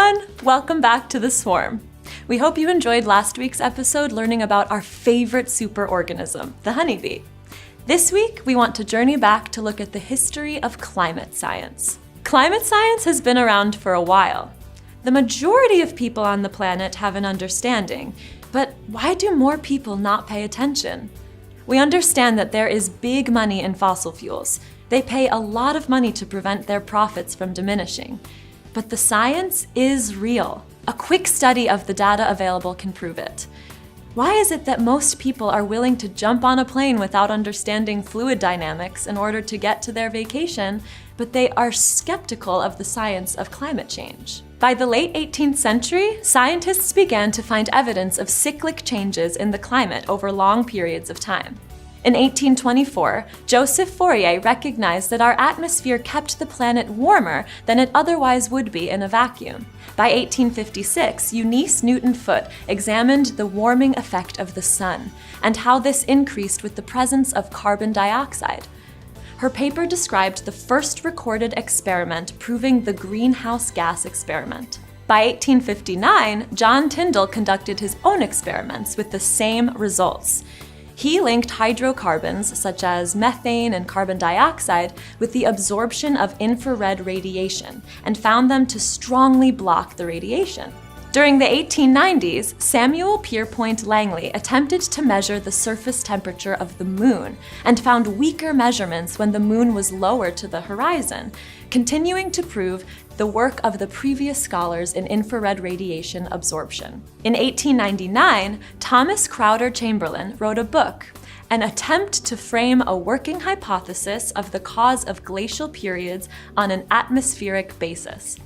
everyone! Welcome back to The Swarm. We hope you enjoyed last week's episode learning about our favorite superorganism, the honeybee. This week, we want to journey back to look at the history of climate science. Climate science has been around for a while. The majority of people on the planet have an understanding, but why do more people not pay attention? We understand that there is big money in fossil fuels. They pay a lot of money to prevent their profits from diminishing. But the science is real. A quick study of the data available can prove it. Why is it that most people are willing to jump on a plane without understanding fluid dynamics in order to get to their vacation, but they are skeptical of the science of climate change? By the late 18th century, scientists began to find evidence of cyclic changes in the climate over long periods of time. In 1824, Joseph Fourier recognized that our atmosphere kept the planet warmer than it otherwise would be in a vacuum. By 1856, Eunice Newton-Foote examined the warming effect of the sun and how this increased with the presence of carbon dioxide. Her paper described the first recorded experiment proving the greenhouse gas experiment. By 1859, John Tyndall conducted his own experiments with the same results. He linked hydrocarbons, such as methane and carbon dioxide, with the absorption of infrared radiation and found them to strongly block the radiation. During the 1890s, Samuel Pierpont Langley attempted to measure the surface temperature of the moon and found weaker measurements when the moon was lower to the horizon, continuing to prove the work of the previous scholars in infrared radiation absorption. In 1899, Thomas Crowder Chamberlain wrote a book, an attempt to frame a working hypothesis of the cause of glacial periods on an atmospheric basis.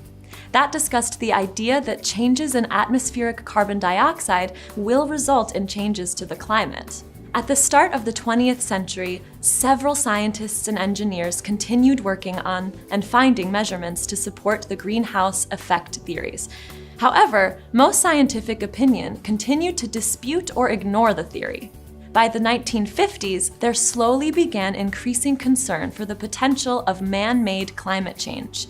That discussed the idea that changes in atmospheric carbon dioxide will result in changes to the climate. At the start of the 20th century, several scientists and engineers continued working on and finding measurements to support the greenhouse effect theories. However, most scientific opinion continued to dispute or ignore the theory. By the 1950s, there slowly began increasing concern for the potential of man-made climate change.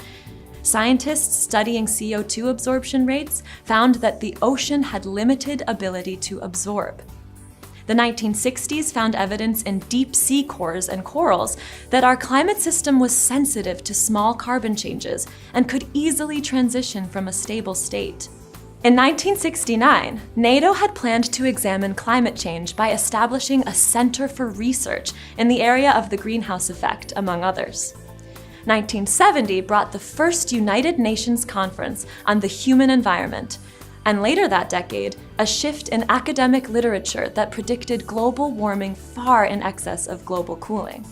Scientists studying CO2 absorption rates found that the ocean had limited ability to absorb. The 1960s found evidence in deep sea cores and corals that our climate system was sensitive to small carbon changes and could easily transition from a stable state. In 1969, NATO had planned to examine climate change by establishing a center for research in the area of the greenhouse effect, among others. 1970 brought the first United Nations Conference on the Human Environment, and later that decade, a shift in academic literature that predicted global warming far in excess of global cooling.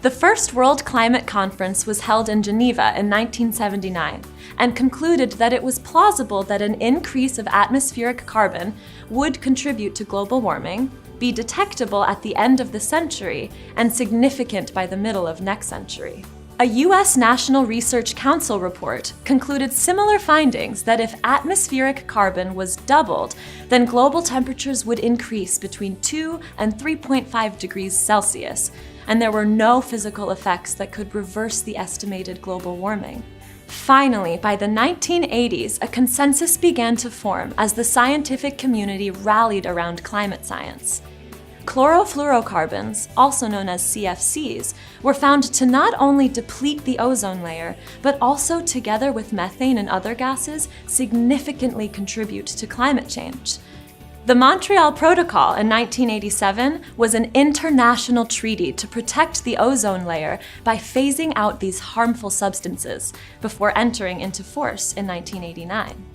The first World Climate Conference was held in Geneva in 1979 and concluded that it was plausible that an increase of atmospheric carbon would contribute to global warming, be detectable at the end of the century, and significant by the middle of next century. A U.S. National Research Council report concluded similar findings that if atmospheric carbon was doubled, then global temperatures would increase between 2 and 3.5 degrees Celsius, and there were no physical effects that could reverse the estimated global warming. Finally, by the 1980s, a consensus began to form as the scientific community rallied around climate science. Chlorofluorocarbons, also known as CFCs, were found to not only deplete the ozone layer, but also, together with methane and other gases, significantly contribute to climate change. The Montreal Protocol in 1987 was an international treaty to protect the ozone layer by phasing out these harmful substances before entering into force in 1989.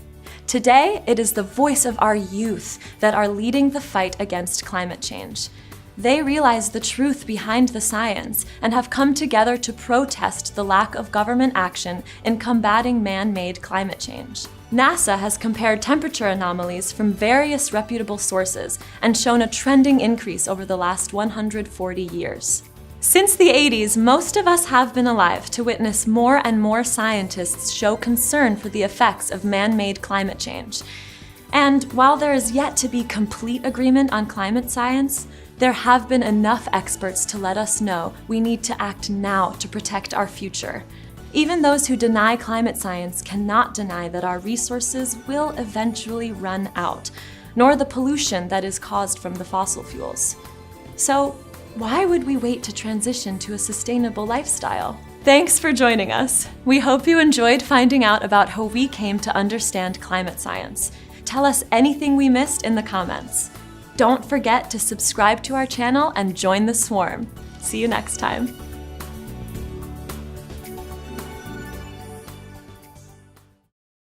Today, it is the voice of our youth that are leading the fight against climate change. They realize the truth behind the science and have come together to protest the lack of government action in combating man-made climate change. NASA has compared temperature anomalies from various reputable sources and shown a trending increase over the last 140 years. Since the 80s, most of us have been alive to witness more and more scientists show concern for the effects of man-made climate change. And while there is yet to be complete agreement on climate science, there have been enough experts to let us know we need to act now to protect our future. Even those who deny climate science cannot deny that our resources will eventually run out, nor the pollution that is caused from the fossil fuels. So, why would we wait to transition to a sustainable lifestyle? Thanks for joining us. We hope you enjoyed finding out about how we came to understand climate science. Tell us anything we missed in the comments. Don't forget to subscribe to our channel and join the swarm. See you next time.